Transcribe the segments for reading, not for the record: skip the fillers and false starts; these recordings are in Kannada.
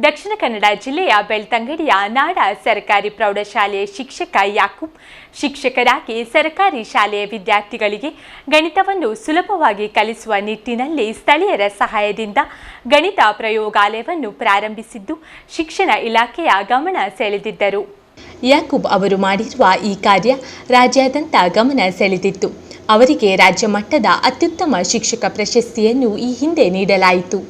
ದಕ್ಷಿಣ ಕನ್ನಡ ಜಿಲ್ಲೆಯ ಬೆಳ್ತಂಗಡಿಯ ನಾಡ ಸರ್ಕಾರಿ ಪ್ರೌಢಶಾಲೆಯ ಶಿಕ್ಷಕ ಯಾಕೂಬ್ ಶಿಕ್ಷಕರಾಗಿ ಸರ್ಕಾರಿ ಶಾಲೆಯ ವಿದ್ಯಾರ್ಥಿಗಳಿಗೆ ಗಣಿತವನ್ನು ಸುಲಭವಾಗಿ ಕಲಿಸುವ ನಿಟ್ಟಿನಲ್ಲಿ ಸ್ಥಳೀಯರ ಸಹಾಯದಿಂದ ಗಣಿತ ಪ್ರಯೋಗಾಲಯವನ್ನು ಪ್ರಾರಂಭಿಸಿದ್ದು ಶಿಕ್ಷಣ ಇಲಾಖೆಯ ಗಮನ ಸೆಳೆದಿದ್ದರು. ಯಾಕೂಬ್ ಅವರು ಮಾಡಿರುವ ಈ ಕಾರ್ಯ ರಾಜ್ಯಾದ್ಯಂತ ಗಮನ ಸೆಳೆದಿತ್ತು. ಅವರಿಗೆ ರಾಜ್ಯ ಮಟ್ಟದ ಅತ್ಯುತ್ತಮ ಶಿಕ್ಷಕ ಪ್ರಶಸ್ತಿಯನ್ನು ಈ ಹಿಂದೆ ನೀಡಲಾಯಿತು.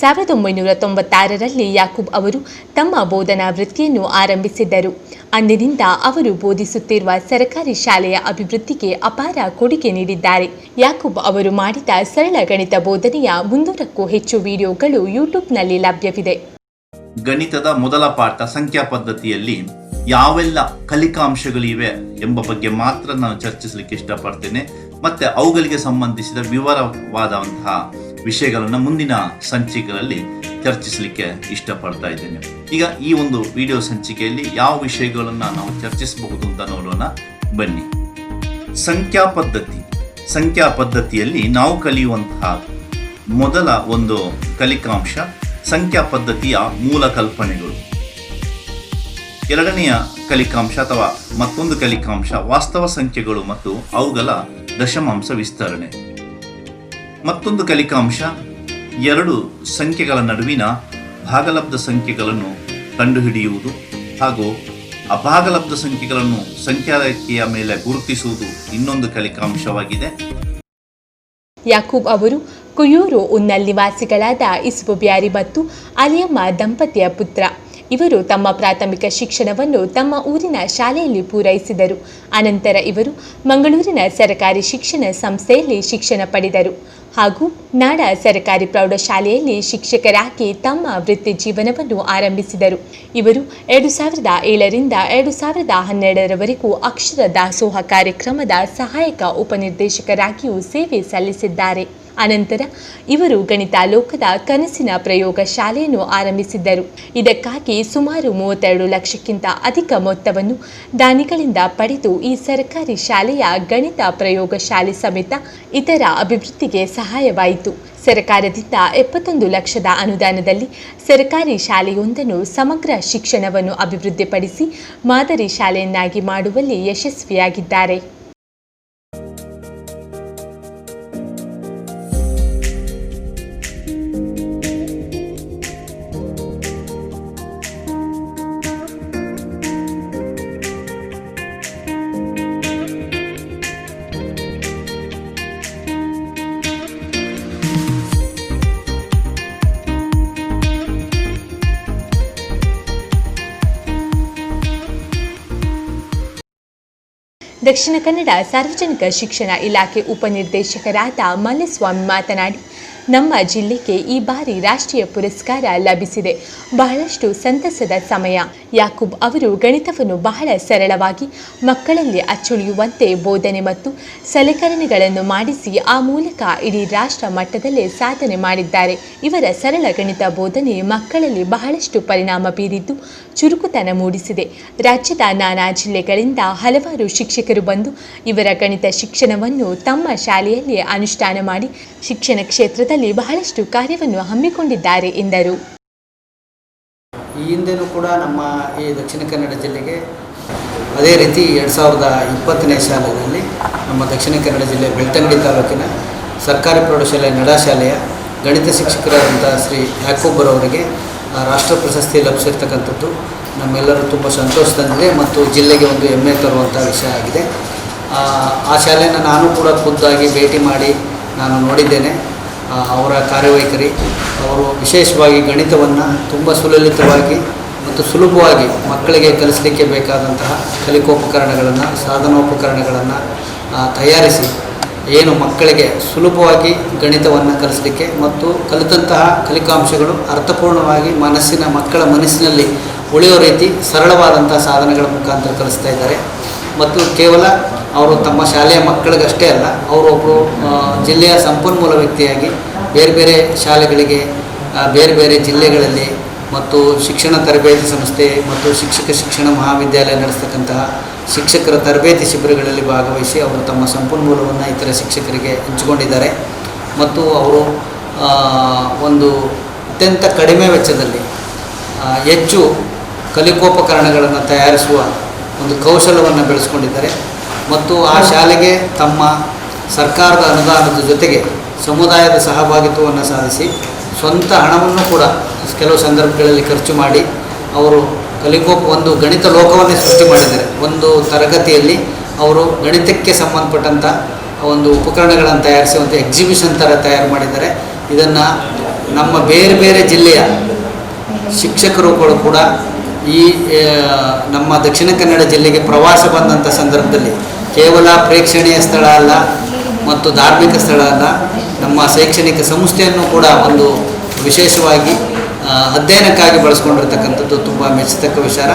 ಸಾವಿರದ 1996ರಲ್ಲಿ ಯಾಕೂಬ್ ಅವರು ತಮ್ಮ ಬೋಧನಾ ವೃತ್ತಿಯನ್ನು ಆರಂಭಿಸಿದ್ದರು. ಅಂದಿನಿಂದ ಅವರು ಬೋಧಿಸುತ್ತಿರುವ ಸರ್ಕಾರಿ ಶಾಲೆಯ ಅಭಿವೃದ್ಧಿಗೆ ಅಪಾರ ಕೊಡುಗೆ ನೀಡಿದ್ದಾರೆ. ಯಾಕೂಬ್ ಅವರು ಮಾಡಿದ ಸರಳ ಗಣಿತ ಬೋಧನೆಯ 300ಕ್ಕೂ ಹೆಚ್ಚು ವಿಡಿಯೋಗಳು ಯೂಟ್ಯೂಬ್ನಲ್ಲಿ ಲಭ್ಯವಿದೆ. ಗಣಿತದ ಮೊದಲ ಪಾಠ ಸಂಖ್ಯಾ ಪದ್ಧತಿಯಲ್ಲಿ ಯಾವೆಲ್ಲ ಕಲಿಕಾಂಶಗಳಿವೆ ಎಂಬ ಬಗ್ಗೆ ಮಾತ್ರ ನಾನು ಚರ್ಚಿಸಲಿಕ್ಕೆ ಇಷ್ಟಪಡ್ತೇನೆ. ಮತ್ತೆ ಅವುಗಳಿಗೆ ಸಂಬಂಧಿಸಿದ ವಿವರವಾದಂತಹ ವಿಷಯಗಳನ್ನು ಮುಂದಿನ ಸಂಚಿಕೆಗಳಲ್ಲಿ ಚರ್ಚಿಸಲಿಕ್ಕೆ ಇಷ್ಟಪಡ್ತಾ ಇದ್ದೇನೆ. ಈಗ ಈ ಒಂದು ವಿಡಿಯೋ ಸಂಚಿಕೆಯಲ್ಲಿ ಯಾವ ವಿಷಯಗಳನ್ನು ನಾವು ಚರ್ಚಿಸಬಹುದು ಅಂತ ನೋಡೋಣ ಬನ್ನಿ. ಸಂಖ್ಯಾ ಪದ್ಧತಿಯಲ್ಲಿ ನಾವು ಕಲಿಯುವಂತಹ ಮೊದಲ ಒಂದು ಕಲಿಕಾಂಶ ಸಂಖ್ಯಾ ಪದ್ಧತಿಯ ಮೂಲ ಕಲ್ಪನೆಗಳು. ಎರಡನೆಯ ಕಲಿಕಾಂಶ ಅಥವಾ ಮತ್ತೊಂದು ಕಲಿಕಾಂಶ ವಾಸ್ತವ ಸಂಖ್ಯೆಗಳು ಮತ್ತು ಅವುಗಳ ದಶಮಾಂಶ ವಿಸ್ತರಣೆ. ಮತ್ತೊಂದು ಕಲಿಕಾಂಶ ಎರಡು ಸಂಖ್ಯೆಗಳ ನಡುವಿನ ಭಾಗಲಬ್ಧ ಸಂಖ್ಯೆಗಳನ್ನು ಕಂಡುಹಿಡಿಯುವುದು ಹಾಗೂ ಅಭಾಗಲಬ್ಧ ಸಂಖ್ಯೆಗಳನ್ನು ಸಂಖ್ಯಾರೇಖೆಯ ಮೇಲೆ ಗುರುತಿಸುವುದು ಇನ್ನೊಂದು ಕಲಿಕಾಂಶವಾಗಿದೆ. ಯಾಕೂಬ್ ಅವರು ಕುಯೂರು ಉನ್ನಲ್ ನಿವಾಸಿಗಳಾದ ಇಸ್ಬುಬ್ಯಾರಿ ಮತ್ತು ಅಲಿಯಮ್ಮ ದಂಪತಿಯ ಪುತ್ರ. ಇವರು ತಮ್ಮ ಪ್ರಾಥಮಿಕ ಶಿಕ್ಷಣವನ್ನು ತಮ್ಮ ಊರಿನ ಶಾಲೆಯಲ್ಲಿ ಪೂರೈಸಿದರು. ಅನಂತರ ಇವರು ಮಂಗಳೂರಿನ ಸರ್ಕಾರಿ ಶಿಕ್ಷಣ ಸಂಸ್ಥೆಯಲ್ಲಿ ಶಿಕ್ಷಣ ಪಡೆದರು ಹಾಗೂ ನಾಡ ಸರ್ಕಾರಿ ಪ್ರೌಢಶಾಲೆಯಲ್ಲಿ ಶಿಕ್ಷಕರಾಗಿ ತಮ್ಮ ವೃತ್ತಿ ಜೀವನವನ್ನು ಆರಂಭಿಸಿದರು. ಇವರು 2007ರಿಂದ 2012ರವರೆಗೂ ಅಕ್ಷರ ದಾಸೋಹ ಕಾರ್ಯಕ್ರಮದ ಸಹಾಯಕ ಉಪನಿರ್ದೇಶಕರಾಗಿಯೂ ಸೇವೆ ಸಲ್ಲಿಸಿದ್ದಾರೆ. ಅನಂತರ ಇವರು ಗಣಿತಾಲೋಕದ ಕನಸಿನ ಪ್ರಯೋಗ ಶಾಲೆಯನ್ನು ಆರಂಭಿಸಿದ್ದರು. ಇದಕ್ಕಾಗಿ ಸುಮಾರು 32 ಲಕ್ಷಕ್ಕಿಂತ ಅಧಿಕ ಮೊತ್ತವನ್ನು ದಾನಿಗಳಿಂದ ಪಡೆದು ಈ ಸರ್ಕಾರಿ ಶಾಲೆಯ ಗಣಿತ ಪ್ರಯೋಗ ಶಾಲೆ ಸಮೇತ ಇತರ ಅಭಿವೃದ್ಧಿಗೆ ಸಹಾಯವಾಯಿತು. ಸರ್ಕಾರದಿಂದ 71 ಲಕ್ಷದ ಅನುದಾನದಲ್ಲಿ ಸರ್ಕಾರಿ ಶಾಲೆಯೊಂದನ್ನು ಸಮಗ್ರ ಶಿಕ್ಷಣವನ್ನು ಅಭಿವೃದ್ಧಿಪಡಿಸಿ ಮಾದರಿ ಶಾಲೆಯನ್ನಾಗಿ ಮಾಡುವಲ್ಲಿ ಯಶಸ್ವಿಯಾಗಿದ್ದಾರೆ. ದಕ್ಷಿಣ ಕನ್ನಡ ಸಾರ್ವಜನಿಕ ಶಿಕ್ಷಣ ಇಲಾಖೆ ಉಪನಿರ್ದೇಶಕರಾದ ಮಲ್ಲಸ್ವಾಮಿ ಮಾತನಾಡಿ, ನಮ್ಮ ಜಿಲ್ಲೆಗೆ ಈ ಬಾರಿ ರಾಷ್ಟ್ರೀಯ ಪುರಸ್ಕಾರ ಲಭಿಸಿದೆ. ಬಹಳಷ್ಟು ಸಂತಸದ ಸಮಯ. ಯಾಕೂಬ್ ಅವರು ಗಣಿತವನ್ನು ಬಹಳ ಸರಳವಾಗಿ ಮಕ್ಕಳಲ್ಲಿ ಅಚ್ಚುಳಿಯುವಂತೆ ಬೋಧನೆ ಮತ್ತು ಸಲಕರಣೆಗಳನ್ನು ಮಾಡಿಸಿ ಆ ಮೂಲಕ ಇಡೀ ರಾಷ್ಟ್ರ ಮಟ್ಟದಲ್ಲೇ ಸಾಧನೆ ಮಾಡಿದ್ದಾರೆ. ಇವರ ಸರಳ ಗಣಿತ ಬೋಧನೆ ಮಕ್ಕಳಲ್ಲಿ ಬಹಳಷ್ಟು ಪರಿಣಾಮ ಬೀರಿದ್ದು ಚುರುಕುತನ ಮೂಡಿಸಿದೆ. ರಾಜ್ಯದ ನಾನಾ ಜಿಲ್ಲೆಗಳಿಂದ ಹಲವಾರು ಶಿಕ್ಷಕರು ಬಂದು ಇವರ ಗಣಿತ ಶಿಕ್ಷಣವನ್ನು ತಮ್ಮ ಶಾಲೆಯಲ್ಲಿ ಅನುಷ್ಠಾನ ಮಾಡಿ ಶಿಕ್ಷಣ ಕ್ಷೇತ್ರದಲ್ಲಿ ಬಹಳಷ್ಟು ಕಾರ್ಯವನ್ನು ಹಮ್ಮಿಕೊಂಡಿದ್ದಾರೆ ಎಂದರು. ಈ ಹಿಂದೆನೂ ಕೂಡ ನಮ್ಮ ಈ ದಕ್ಷಿಣ ಕನ್ನಡ ಜಿಲ್ಲೆಗೆ ಅದೇ ರೀತಿ 2020ನೇ ಸಾಲಿನಲ್ಲಿ ನಮ್ಮ ದಕ್ಷಿಣ ಕನ್ನಡ ಜಿಲ್ಲೆ ಬೆಳ್ತಂಗಡಿ ತಾಲೂಕಿನ ಸರ್ಕಾರಿ ಪ್ರೌಢಶಾಲೆ ನಡಾಶಾಲೆಯ ಗಣಿತ ಶಿಕ್ಷಕರಾದಂಥ ಶ್ರೀ ಯಾಕೂಬ್ರವರಿಗೆ ರಾಷ್ಟ್ರ ಪ್ರಶಸ್ತಿ ಲಭಿಸಿರ್ತಕ್ಕಂಥದ್ದು ನಮ್ಮೆಲ್ಲರೂ ತುಂಬ ಸಂತೋಷ ತಂದಿದೆ ಮತ್ತು ಜಿಲ್ಲೆಗೆ ಒಂದು ಹೆಮ್ಮೆ ತರುವಂಥ ವಿಷಯ ಆಗಿದೆ. ಆ ಶಾಲೆಯನ್ನು ನಾನು ಕೂಡ ಖುದ್ದಾಗಿ ಭೇಟಿ ಮಾಡಿ ನಾನು ನೋಡಿದ್ದೇನೆ. ಅವರ ಕಾರ್ಯವೈಖರಿ. ಅವರು ವಿಶೇಷವಾಗಿ ಗಣಿತವನ್ನು ತುಂಬ ಸುಲಲಿತವಾಗಿ ಮತ್ತು ಸುಲಭವಾಗಿ ಮಕ್ಕಳಿಗೆ ಕಲಿಸಲಿಕ್ಕೆ ಬೇಕಾದಂತಹ ಕಲಿಕೋಪಕರಣಗಳನ್ನು, ಸಾಧನೋಪಕರಣಗಳನ್ನು ತಯಾರಿಸಿ ಏನು ಮಕ್ಕಳಿಗೆ ಸುಲಭವಾಗಿ ಗಣಿತವನ್ನು ಕಲಿಸಲಿಕ್ಕೆ ಮತ್ತು ಕಲಿತಂತಹ ಕಲಿಕಾಂಶಗಳು ಅರ್ಥಪೂರ್ಣವಾಗಿ ಮಕ್ಕಳ ಮನಸ್ಸಿನಲ್ಲಿ ಉಳಿಯೋ ರೀತಿ ಸರಳವಾದಂಥ ಸಾಧನಗಳ ಮುಖಾಂತರ ಕಲಿಸ್ತಾ ಇದ್ದಾರೆ. ಮತ್ತು ಕೇವಲ ಅವರು ತಮ್ಮ ಶಾಲೆಯ ಮಕ್ಕಳಿಗಷ್ಟೇ ಅಲ್ಲ, ಅವರೊಬ್ಬರು ಜಿಲ್ಲೆಯ ಸಂಪನ್ಮೂಲ ವ್ಯಕ್ತಿಯಾಗಿ ಬೇರೆ ಬೇರೆ ಶಾಲೆಗಳಿಗೆ, ಬೇರೆ ಬೇರೆ ಜಿಲ್ಲೆಗಳಲ್ಲಿ ಮತ್ತು ಶಿಕ್ಷಣ ತರಬೇತಿ ಸಂಸ್ಥೆ ಮತ್ತು ಶಿಕ್ಷಣ ಮಹಾವಿದ್ಯಾಲಯ ನಡೆಸ್ತಕ್ಕಂತಹ ಶಿಕ್ಷಕರ ತರಬೇತಿ ಶಿಬಿರಗಳಲ್ಲಿ ಭಾಗವಹಿಸಿ ಅವರು ತಮ್ಮ ಸಂಪನ್ಮೂಲವನ್ನು ಇತರ ಶಿಕ್ಷಕರಿಗೆ ಹಂಚಿಕೊಂಡಿದ್ದಾರೆ. ಮತ್ತು ಅವರು ಒಂದು ಅತ್ಯಂತ ಕಡಿಮೆ ವೆಚ್ಚದಲ್ಲಿ ಹೆಚ್ಚು ಕಲಿಕೋಪಕರಣಗಳನ್ನು ತಯಾರಿಸುವ ಒಂದು ಕೌಶಲವನ್ನು ಬೆಳೆಸ್ಕೊಂಡಿದ್ದಾರೆ. ಮತ್ತು ಆ ಶಾಲೆಗೆ ತಮ್ಮ ಸರ್ಕಾರದ ಅನುದಾನದ ಜೊತೆಗೆ ಸಮುದಾಯದ ಸಹಭಾಗಿತ್ವವನ್ನು ಸಾಧಿಸಿ ಸ್ವಂತ ಹಣವನ್ನು ಕೂಡ ಕೆಲವು ಸಂದರ್ಭಗಳಲ್ಲಿ ಖರ್ಚು ಮಾಡಿ ಅವರು ಒಂದು ಗಣಿತ ಲೋಕವನ್ನೇ ಸೃಷ್ಟಿ ಮಾಡಿದ್ದಾರೆ. ಒಂದು ತರಗತಿಯಲ್ಲಿ ಅವರು ಗಣಿತಕ್ಕೆ ಸಂಬಂಧಪಟ್ಟಂಥ ಒಂದು ಉಪಕರಣಗಳನ್ನು ತಯಾರಿಸಿ ಒಂದು ಎಕ್ಸಿಬಿಷನ್ ಥರ ತಯಾರು ಮಾಡಿದ್ದಾರೆ. ಇದನ್ನು ನಮ್ಮ ಬೇರೆ ಬೇರೆ ಜಿಲ್ಲೆಯ ಶಿಕ್ಷಕರುಗಳು ಕೂಡ ಈ ನಮ್ಮ ದಕ್ಷಿಣ ಕನ್ನಡ ಜಿಲ್ಲೆಗೆ ಪ್ರವಾಸ ಬಂದಂಥ ಸಂದರ್ಭದಲ್ಲಿ ಕೇವಲ ಪ್ರೇಕ್ಷಣೀಯ ಸ್ಥಳ ಅಲ್ಲ ಮತ್ತು ಧಾರ್ಮಿಕ ಸ್ಥಳ ಅಲ್ಲ, ನಮ್ಮ ಶೈಕ್ಷಣಿಕ ಸಂಸ್ಥೆಯನ್ನು ಕೂಡ ಒಂದು ವಿಶೇಷವಾಗಿ ಅಧ್ಯಯನಕ್ಕಾಗಿ ಬಳಸ್ಕೊಂಡಿರ್ತಕ್ಕಂಥದ್ದು ತುಂಬ ಮೆಚ್ಚತಕ್ಕ ವಿಚಾರ.